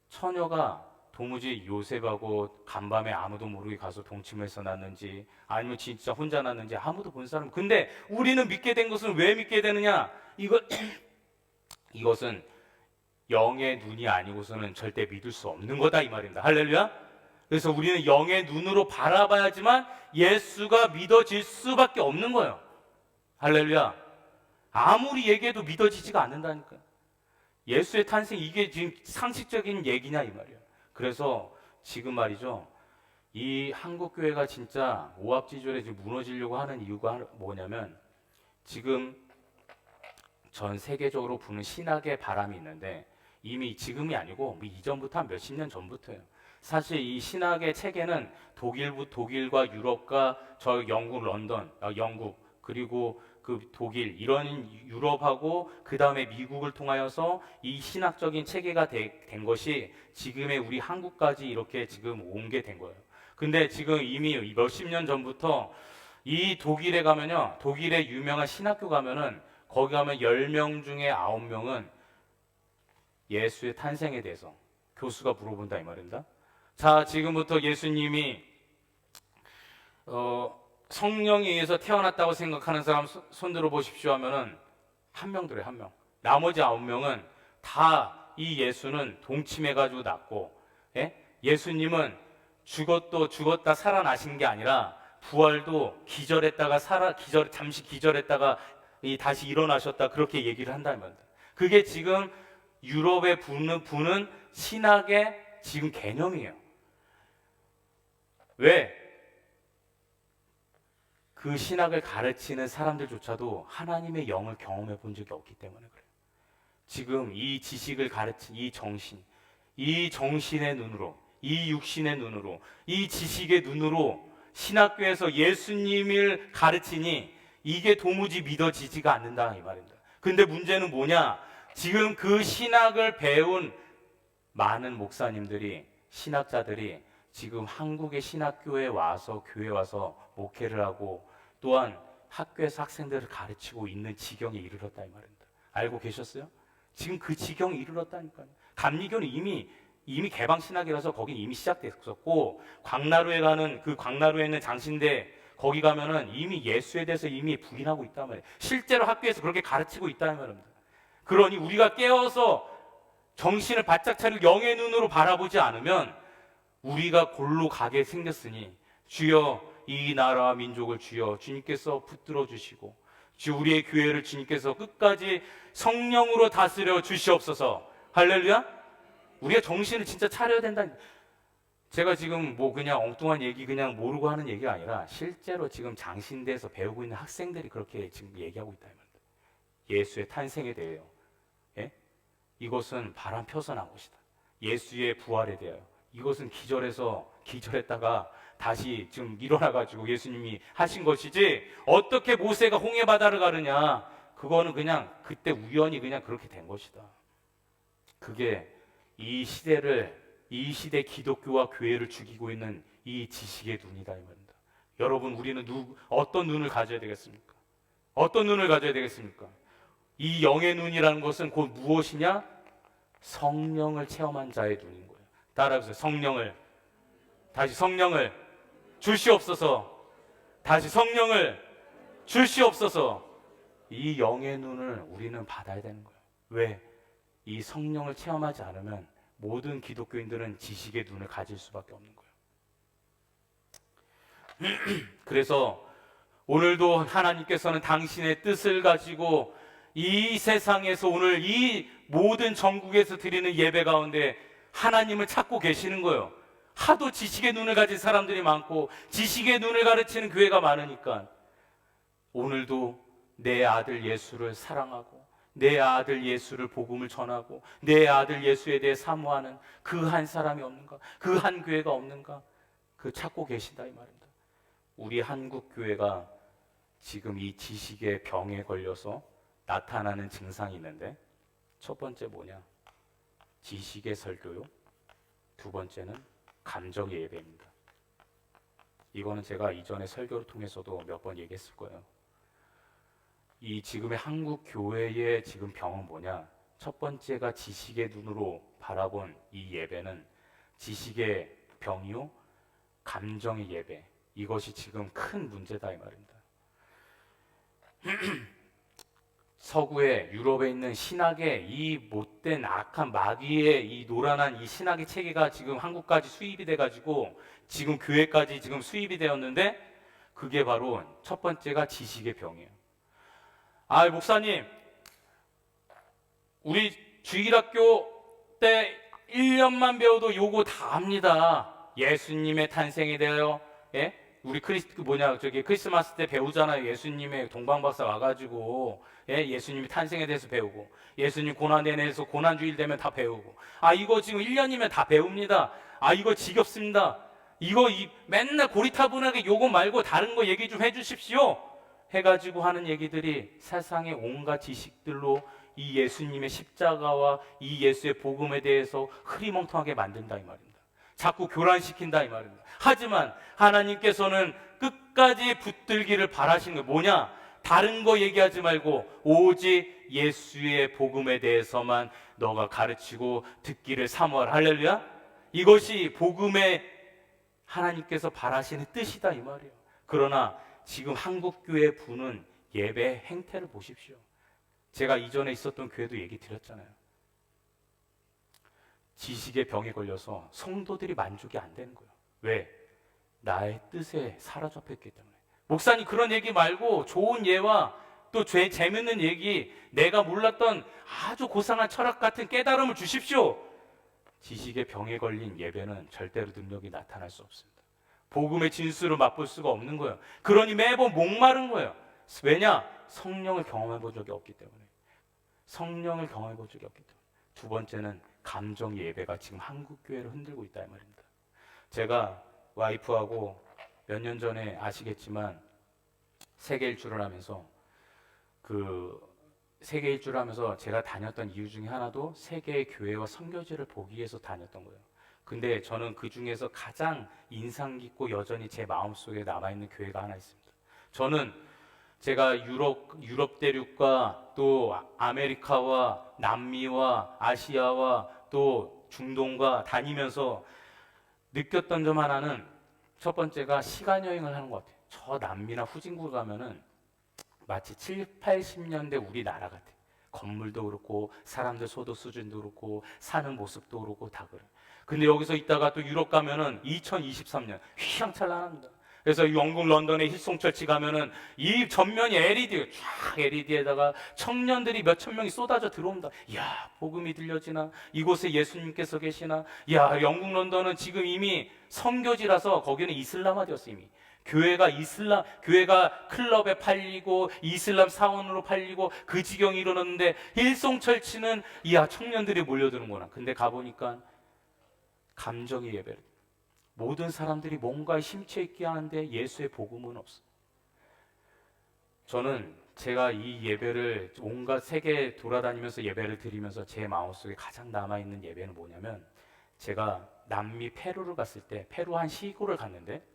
처녀가 도무지 요셉하고 간밤에 아무도 모르게 가서 동침해서 낳는지 아니면 진짜 혼자 낳는지 아무도 본 사람. 근데 우리는 믿게 된 것은 왜 믿게 되느냐? 이것은 영의 눈이 아니고서는 절대 믿을 수 없는 거다 이 말입니다. 할렐루야. 그래서 우리는 영의 눈으로 바라봐야지만 예수가 믿어질 수밖에 없는 거예요. 할렐루야. 아무리 얘기해도 믿어지지가 않는다니까요. 예수의 탄생, 이게 지금 상식적인 얘기냐 이 말이에요. 그래서 지금 말이죠, 이 한국교회가 진짜 오합지졸에 지금 무너지려고 하는 이유가 뭐냐면, 지금 전 세계적으로 부는 신학의 바람이 있는데, 이미 지금이 아니고 이전부터 한 몇십 년 전부터예요. 사실 이 신학의 체계는 독일과 유럽과 저 영국, 런던, 영국, 그리고 그 독일, 이런 유럽하고 그 다음에 미국을 통하여서 이 신학적인 체계가 된 것이 지금의 우리 한국까지 이렇게 지금 온 게 된 거예요. 근데 지금 이미 몇십 년 전부터 이 독일에 가면요, 독일의 유명한 신학교 가면은 거기 가면 10명 중에 9명은 예수의 탄생에 대해서 교수가 물어본다 이 말입니다. 자, 지금부터 예수님이 성령에 의해서 태어났다고 생각하는 사람 손 들어 보십시오 하면은 한 명 들어요, 한 명. 나머지 9명은 다 이 예수는 동침해가지고 낳고, 예수님은 죽었다 살아나신 게 아니라 부활도 잠시 기절했다가 다시 일어나셨다, 그렇게 얘기를 한다는 말입니다. 그게 지금 유럽에 부는 신학의 지금 개념이에요. 왜? 그 신학을 가르치는 사람들조차도 하나님의 영을 경험해 본 적이 없기 때문에 그래요. 지금 이 지식을 가르친 이 정신의 눈으로, 이 육신의 눈으로, 이 지식의 눈으로 신학교에서 예수님을 가르치니 이게 도무지 믿어지지가 않는다 이 말입니다. 근데 문제는 뭐냐? 지금 그 신학을 배운 많은 목사님들이, 신학자들이 지금 한국의 신학교에 와서, 교회에 와서 목회를 하고, 또한 학교에서 학생들을 가르치고 있는 지경에 이르렀다 이 말입니다. 알고 계셨어요? 지금 그 지경에 이르렀다니까요. 감리교는 이미 개방신학이라서 거긴 이미 시작됐었고, 광나루에 있는 장신대 거기 가면은 이미 예수에 대해서 이미 부인하고 있단 말이에요. 실제로 학교에서 그렇게 가르치고 있다는 말입니다. 그러니 우리가 깨어서 정신을 바짝 차리고 영의 눈으로 바라보지 않으면 우리가 골로 가게 생겼으니, 주여 이 나라와 민족을 주여 주님께서 붙들어 주시고, 주 우리의 교회를 주님께서 끝까지 성령으로 다스려 주시옵소서. 할렐루야. 우리가 정신을 진짜 차려야 된다. 제가 지금 뭐 그냥 엉뚱한 얘기 그냥 모르고 하는 얘기가 아니라 실제로 지금 장신대에서 배우고 있는 학생들이 그렇게 지금 얘기하고 있다. 예수의 탄생에 대해요. 이것은 바람 펴서 난 것이다. 예수의 부활에 대하여 이것은 기절했다가 다시 지금 일어나가지고 예수님이 하신 것이지, 어떻게 모세가 홍해 바다를 가르냐, 그거는 그냥 그때 우연히 그냥 그렇게 된 것이다. 그게 이 시대 기독교와 교회를 죽이고 있는 이 지식의 눈이다 이 말입니다. 여러분, 우리는 어떤 눈을 가져야 되겠습니까? 어떤 눈을 가져야 되겠습니까? 이 영의 눈이라는 것은 곧 무엇이냐? 성령을 체험한 자의 눈인 거예요. 따라해보세요. 다시 성령을 주시옵소서. 다시 성령을 주시옵소서. 이 영의 눈을 우리는 받아야 되는 거예요. 왜? 이 성령을 체험하지 않으면 모든 기독교인들은 지식의 눈을 가질 수밖에 없는 거예요. 그래서 오늘도 하나님께서는 당신의 뜻을 가지고 이 세상에서 오늘 이 모든 전국에서 드리는 예배 가운데 하나님을 찾고 계시는 거예요. 하도 지식의 눈을 가진 사람들이 많고 지식의 눈을 가르치는 교회가 많으니까 오늘도 내 아들 예수를 사랑하고 내 아들 예수를 복음을 전하고 내 아들 예수에 대해 사모하는 그 한 사람이 없는가? 그 한 교회가 없는가? 그 찾고 계신다 이 말입니다. 우리 한국 교회가 지금 이 지식의 병에 걸려서 나타나는 증상이 있는데, 첫 번째 뭐냐? 지식의 설교요. 두 번째는 감정의 예배입니다. 이거는 제가 이전에 설교를 통해서도 몇 번 얘기했을 거예요. 이 지금의 한국 교회의 지금 병은 뭐냐? 첫 번째가 지식의 눈으로 바라본 이 예배는 지식의 병이요, 감정의 예배. 이것이 지금 큰 문제다 이 말입니다. 서구에 유럽에 있는 신학의 이 못된 악한 마귀의 이 노란한 이 신학의 체계가 지금 한국까지 수입이 돼가지고 지금 교회까지 지금 수입이 되었는데 그게 바로 첫 번째가 지식의 병이에요. 아, 목사님, 우리 주일학교 때 1년만 배워도 요거 다 압니다. 예수님의 탄생에 대하여, 예? 우리 크리스마스 때 배우잖아요. 예수님의 동방박사 와가지고, 예? 예수님의 탄생에 대해서 배우고, 예수님 고난에 대해서 고난주일 되면 다 배우고, 아, 이거 지금 1년이면 다 배웁니다. 아, 이거 지겹습니다. 이거 맨날 고리타분하게 요거 말고 다른 거 얘기 좀 해주십시오. 해가지고 하는 얘기들이 세상의 온갖 지식들로 이 예수님의 십자가와 이 예수의 복음에 대해서 흐리멍텅하게 만든다 이 말입니다. 자꾸 교란시킨다 이 말입니다. 하지만 하나님께서는 끝까지 붙들기를 바라시는 게 뭐냐? 다른 거 얘기하지 말고 오직 예수의 복음에 대해서만 너가 가르치고 듣기를 사모하라. 할렐루야. 이것이 복음의 하나님께서 바라시는 뜻이다 이 말이에요. 그러나 지금 한국교회 부는 예배 행태를 보십시오. 제가 이전에 있었던 교회도 얘기 드렸잖아요. 지식의 병에 걸려서 성도들이 만족이 안 되는 거예요. 왜? 나의 뜻에 사로잡혔기 때문에. 목사님 그런 얘기 말고 좋은 예와 또 재밌는 얘기, 내가 몰랐던 아주 고상한 철학 같은 깨달음을 주십시오. 지식의 병에 걸린 예배는 절대로 능력이 나타날 수 없습니다. 복음의 진수를 맛볼 수가 없는 거예요. 그러니 매번 목마른 거예요. 왜냐? 성령을 경험해 본 적이 없기 때문에. 성령을 경험해 본 적이 없기 때문에. 두 번째는 감정 예배가 지금 한국 교회를 흔들고 있다 이 말입니다. 제가 와이프하고 몇 년 전에 아시겠지만 세계 일주를 하면서 세계 일주를 하면서 제가 다녔던 이유 중에 하나도 세계의 교회와 선교지를 보기 위해서 다녔던 거예요. 근데 저는 그 중에서 가장 인상 깊고 여전히 제 마음속에 남아있는 교회가 하나 있습니다. 저는 제가 유럽 대륙과 또 아메리카와 남미와 아시아와 또 중동과 다니면서 느꼈던 점 하나는 첫 번째가 시간 여행을 하는 것 같아요. 저 남미나 후진국을 가면은 마치 7, 80년대 우리나라 같아요. 건물도 그렇고 사람들 소득 수준도 그렇고 사는 모습도 그렇고 다 그래요. 근데 여기서 있다가 또 유럽 가면은 2023년 휘황찬란합니다. 그래서 영국 런던에 힐송처치 가면은 이 전면이 LED, 쫙 LED에다가 청년들이 몇천 명이 쏟아져 들어옵니다. 이야, 복음이 들려지나? 이곳에 예수님께서 계시나? 이야, 영국 런던은 지금 이미 선교지라서 거기는 이슬람화되었어요, 이미. 교회가 클럽에 팔리고 이슬람 사원으로 팔리고 그 지경이 이르렀는데 힐송철치는 이야, 청년들이 몰려드는구나. 근데 가보니까 감정의 예배를 모든 사람들이 뭔가 심취해 있게 하는데 예수의 복음은 없어. 저는 제가 이 예배를 온갖 세계 돌아다니면서 예배를 드리면서 제 마음속에 가장 남아있는 예배는 뭐냐면, 제가 남미 페루를 갔을 때, 페루 한 시골을 갔는데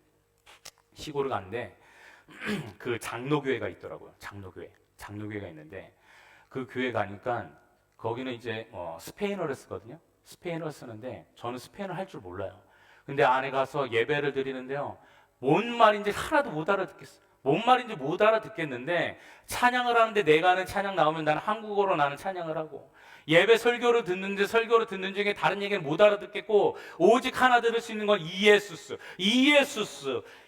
그 장로교회가 있더라고요. 장로교회가 있는데 그 교회 가니까 거기는 이제 스페인어를 쓰거든요. 스페인어를 쓰는데 저는 스페인어 할 줄 몰라요. 근데 안에 가서 예배를 드리는데요, 뭔 말인지 하나도 못 알아듣겠어요. 뭔 말인지 못 알아듣겠는데 찬양을 하는데 내가 하는 찬양 나오면 나는 한국어로 나는 찬양을 하고, 예배 설교를 듣는데 설교를 듣는 중에 다른 얘기는 못 알아듣겠고 오직 하나 들을 수 있는 건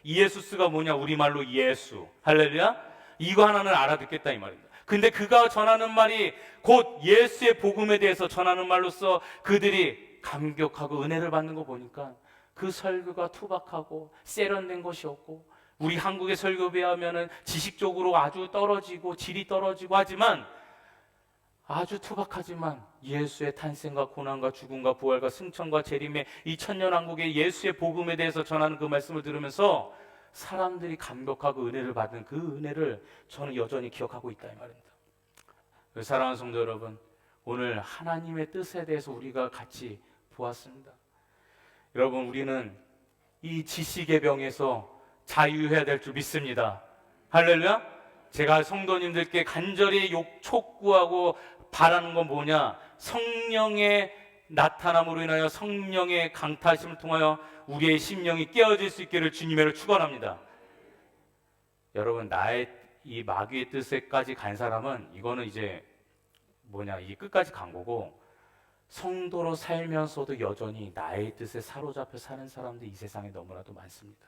이예수스가 뭐냐? 우리말로 예수. 할렐루야. 이거 하나는 알아듣겠다 이 말입니다. 근데 그가 전하는 말이 곧 예수의 복음에 대해서 전하는 말로써 그들이 감격하고 은혜를 받는 거 보니까 그 설교가 투박하고 세련된 것이 없고, 우리 한국의 설교 배우면은 지식적으로 아주 떨어지고 질이 떨어지고 하지만 아주 투박하지만 예수의 탄생과 고난과 죽음과 부활과 승천과 재림의 이 천년왕국의 예수의 복음에 대해서 전하는 그 말씀을 들으면서 사람들이 감격하고 은혜를 받는 그 은혜를 저는 여전히 기억하고 있다 이 말입니다. 사랑하는 성도 여러분, 오늘 하나님의 뜻에 대해서 우리가 같이 보았습니다. 여러분, 우리는 이 지식의 병에서 자유해야 될 줄 믿습니다. 할렐루야. 제가 성도님들께 간절히 촉구하고 바라는 건 뭐냐? 성령의 나타남으로 인하여 성령의 강타하심을 통하여 우리의 심령이 깨어질 수 있기를 주님으로 축원합니다. 여러분, 나의 이 마귀의 뜻에까지 간 사람은 이거는 이제 이 끝까지 간 거고, 성도로 살면서도 여전히 나의 뜻에 사로잡혀 사는 사람들이 이 세상에 너무나도 많습니다.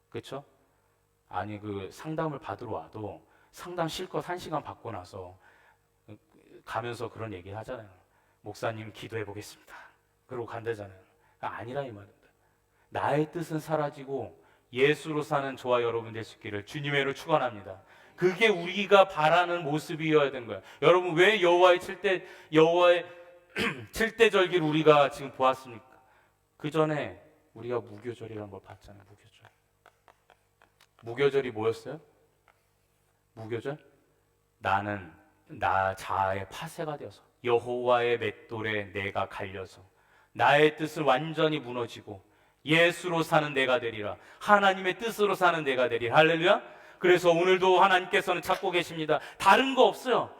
그렇죠? 아니, 그 상담을 받으러 와도 상담 실컷 1시간 받고 나서 가면서 그런 얘기 하잖아요. 목사님 기도해 보겠습니다. 그러고 간다잖아요. 아니라 이 말입니다. 나의 뜻은 사라지고 예수로 사는 저와 여러분 될 수 있기를 주님의 이름으로 축원합니다. 그게 우리가 바라는 모습이어야 되는 거예요. 여러분, 왜 여호와의 칠대절기를 우리가 지금 보았습니까? 그 전에 우리가 무교절이라는 걸 봤잖아요. 무교절이 뭐였어요? 무교절? 나는 나 자아의 파쇄가 되어서 여호와의 맷돌에 내가 갈려서 나의 뜻을 완전히 무너지고 예수로 사는 내가 되리라. 하나님의 뜻으로 사는 내가 되리라. 할렐루야. 그래서 오늘도 하나님께서는 찾고 계십니다. 다른 거 없어요.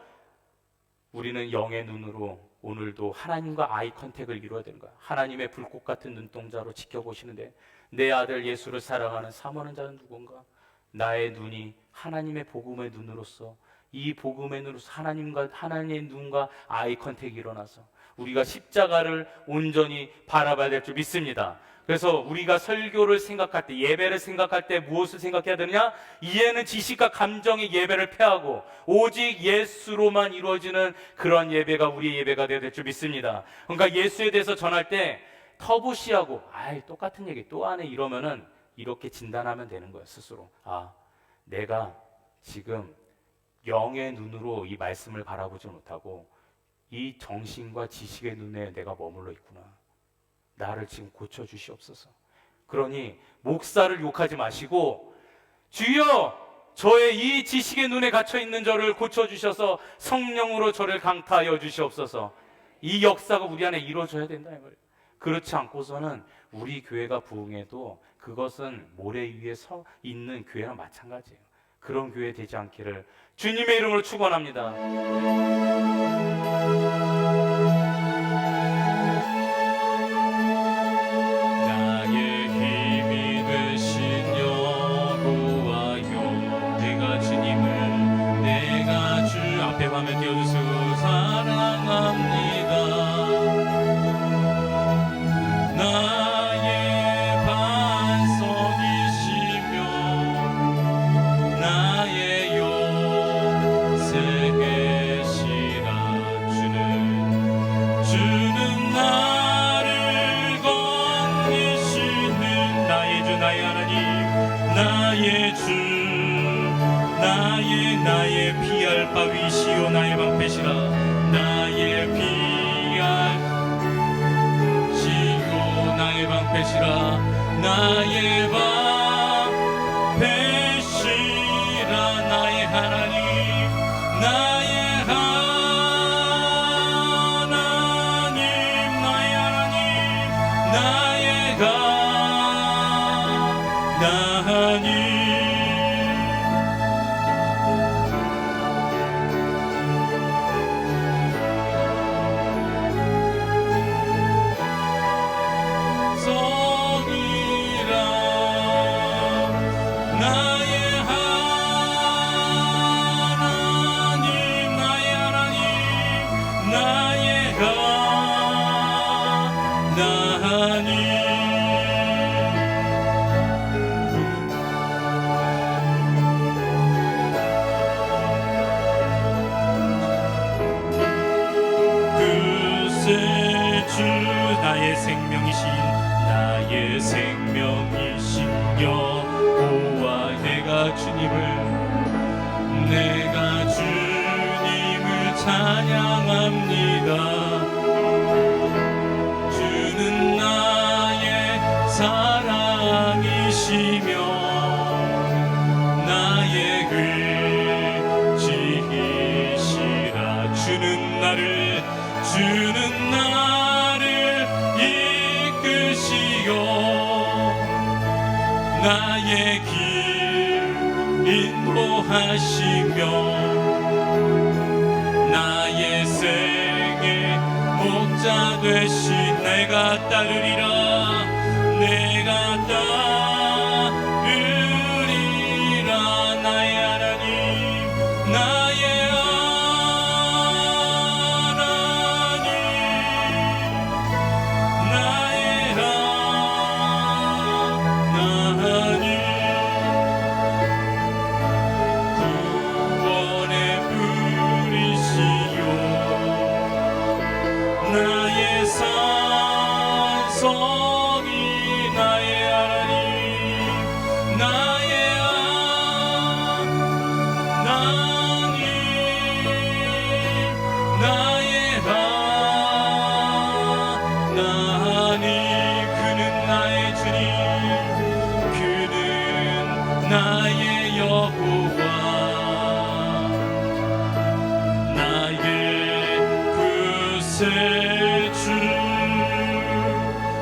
우리는 영의 눈으로 오늘도 하나님과 아이 컨택을 이루어야 되는 거야. 하나님의 불꽃 같은 눈동자로 지켜보시는데, 내 아들 예수를 사랑하는 사모하는 자는 누군가? 나의 눈이 하나님의 복음의 눈으로서, 이 복음의 눈으로서 하나님의 눈과 아이 컨택이 일어나서 우리가 십자가를 온전히 바라봐야 될 줄 믿습니다. 그래서 우리가 설교를 생각할 때, 예배를 생각할 때 무엇을 생각해야 되느냐? 이해는 지식과 감정의 예배를 패하고 오직 예수로만 이루어지는 그런 예배가 우리의 예배가 되어야 될 줄 믿습니다. 그러니까 예수에 대해서 전할 때 터부시하고 똑같은 얘기 또 하네 이러면은 이렇게 진단하면 되는 거예요. 스스로. 내가 지금 영의 눈으로 이 말씀을 바라보지 못하고 이 정신과 지식의 눈에 내가 머물러 있구나. 나를 지금 고쳐주시옵소서. 그러니 목사를 욕하지 마시고, 주여 저의 이 지식의 눈에 갇혀있는 저를 고쳐주셔서 성령으로 저를 강타하여 주시옵소서. 이 역사가 우리 안에 이루어져야 된다 이 말이에요. 그렇지 않고서는 우리 교회가 부흥해도 그것은 모래 위에 서 있는 교회랑 마찬가지예요. 그런 교회 되지 않기를 주님의 이름으로 축원합니다. 나의 힘이 되신 여호와여, 내가 주님을, 내가 주 앞에 화면 띄워주시고 사랑합니다. 나의 반석이시며 나의 요새시라. 주는 나를 건지시는 나의 주 나의 하나님, 나의 주, 나의 피할 바위시오 나의 방패시라. 나의 피할 나의 방패시라. 나의 방패시라. 나의 하나님, 나의 하나님, 나의 하나님, 나의 하나님. 나의 생명이신, 나의 생명이신 여호와, 내가 주님을 찬양합니다. 주는 나의 사랑이시며 나의 의지이시라. 주는 나를 나의 길 인도하시며 나의 생의 목자 되신 내가 따르리라 내가 따르리라 나의 하나님 나의 하나님 나의 하나님 구원의 불이시요 나의 산성이 나의 하나님 나의 하나님 나의 하나님 그는 나의 주님 그는 나의 여호와 나의 구세주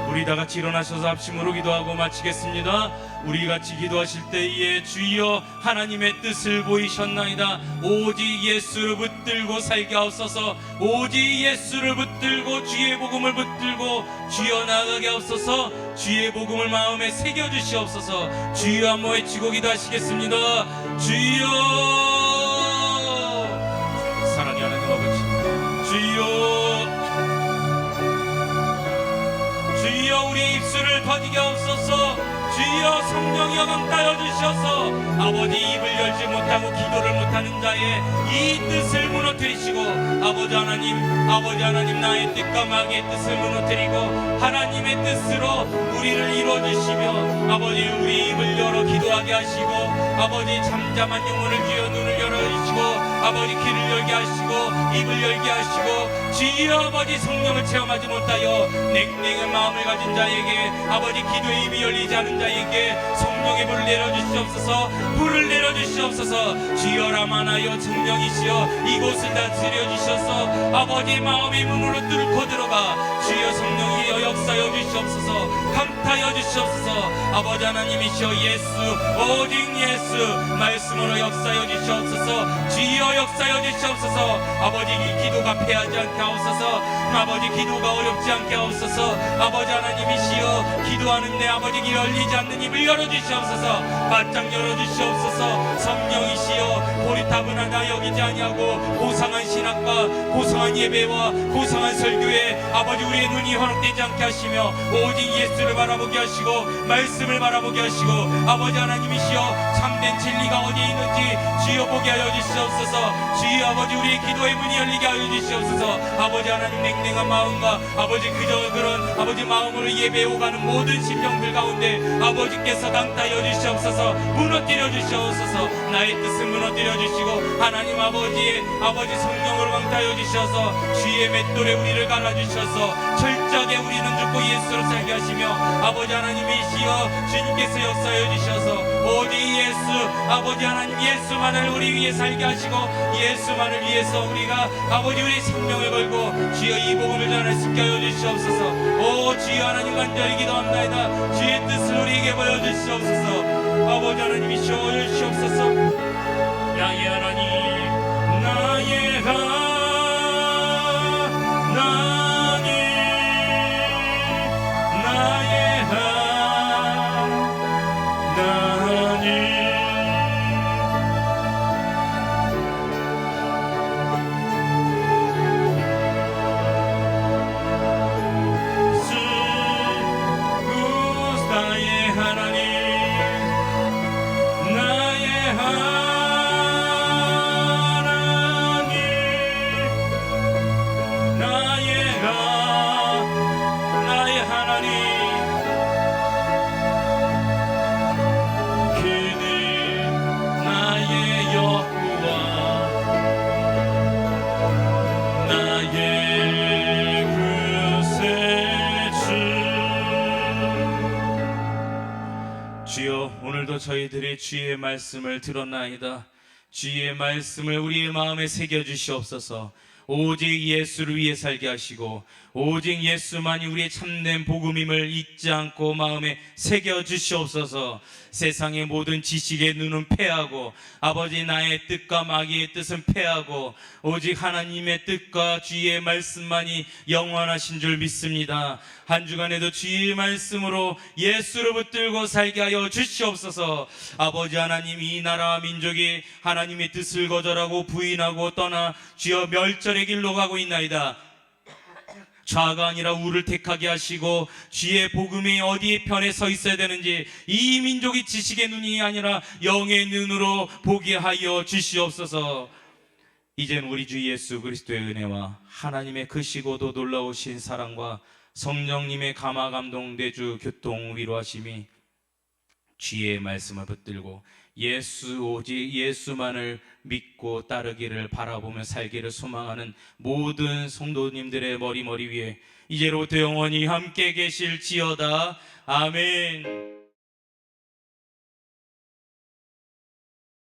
우리 다 같이 일어나셔서 합심으로 기도하고 마치겠습니다. 우리 같이 기도하실 때에 주여 하나님의 뜻을 보이셨나이다. 오직 예수를 붙들고 살게 하옵소서. 오직 예수를 붙들고 주의 복음을 붙들고 주여 나가게 하옵소서. 주의 복음을 마음에 새겨 주시옵소서. 주여 한번 외치고 기도하시겠습니다. 주여 사랑의 하나님 아버지 주여 주여 우리 입술을 터지게 하옵소서. 주여 성령이 영광 따여 주셔서 아버지 입을 열지 못하고 기도를 못하는 자의 이 뜻을 무너뜨리시고 아버지 하나님 나의 뜻과 마귀의 뜻을 무너뜨리고 하나님의 뜻으로 우리를 이루어주시며 아버지 우리 입을 열어 기도하게 하시고 아버지 잠잠한 영혼을 주여 눈을 열어주시고 아버지 귀를 열게 하시고 입을 열게 하시고 주여 아버지 성령을 체험하지 못하여 냉랭한 마음을 가진 자에게 아버지 기도의 입이 열리지 않은 자에게 성령의 불을 내려주시옵소서. 불을 내려주시옵소서. 주여 라마나여 성령이시여 이곳을 다스려 주셔서 아버지 마음의 문으로 뚫고 들어가 주여 성령이여 역사여 주시옵소서. 강타여 주시옵소서. 아버지 하나님이시여 예수 오직 예수 말씀으로 역사여 주시옵소서. 주여 역사여 주시옵소서. 아버지 이 기도가 패하지 않게 하옵소서. 아버지 기도가 어렵지 않게 하옵소서. 아버지 하나님이시여 기도하는 내 아버지 길 열리지 않는 입을 열어주시옵소서. 바짝 열어주시옵소서. 성령이시여 고리타분하다 여기지 아니하고 고상한 신학과 고상한 예배와 고상한 설교에 아버지 우리의 눈이 허락되지 않게 하시며 오직 예수를 바라보게 하시고 말씀을 바라보게 하시고 아버지 하나님이시여 참된 진리가 어디에 있는지 주여 보게 하여 주시옵소서. 주여 아버지 우리의 기도의 문이 열리게 하여 주시옵소서. 아버지 하나님 냉랭한 마음과 아버지 그저 그런 아버지 마음으로 예배해 오가는 모든 심령들 가운데 아버지께서 강타여 주시옵소서. 무너뜨려 주시옵소서. 나의 뜻을 무너뜨려 주시고 하나님 아버지의 아버지 성령으로 강타여 주셔서 주의 맷돌에 우리를 갈아주셔서 철저하게 우리는 죽고 예수로 살게 하시며 아버지 하나님이시여 주님께서 역사여 주셔서 오직 예수 아버지 하나님 예수만을 우리 위해 살게 하시고 예수만을 위해서 우리가 아버지 우리 생명을 걸고 주여 이 복음을 전할 수 있게 하여 주시옵소서. 오 주여 하나님 간절히 기도합나이다. 주의 뜻을 우리에게 보여주시옵소서. 아버지 하나님이시여 주시옵소서. 나의 하나님 나의 하나님 나의 하나님 주여 오늘도 저희들이 주의 말씀을 들었나이다. 주의 말씀을 우리의 마음에 새겨 주시옵소서. 오직 예수를 위해 살게 하시고 오직 예수만이 우리의 참된 복음임을 잊지 않고 마음에 새겨 주시옵소서. 세상의 모든 지식의 눈은 패하고 아버지 나의 뜻과 마귀의 뜻은 패하고 오직 하나님의 뜻과 주의 말씀만이 영원하신 줄 믿습니다. 한 주간에도 주의 말씀으로 예수를 붙들고 살게 하여 주시옵소서. 아버지 하나님, 이 나라와 민족이 하나님의 뜻을 거절하고 부인하고 떠나 주여 멸절의 길로 가고 있나이다. 좌가 아니라 우를 택하게 하시고 주의 복음이 어디에 편에 서 있어야 되는지 이 민족이 지식의 눈이 아니라 영의 눈으로 보게 하여 주시옵소서. 이젠 우리 주 예수 그리스도의 은혜와 하나님의 크시고도 놀라우신 사랑과 성령님의 감화 감동 내주 교통 위로하심이 주의 말씀을 붙들고 예수 오직 예수만을 믿고 따르기를 바라보며 살기를 소망하는 모든 성도님들의 머리 위에 이제로부터 영원히 함께 계실지어다. 아멘.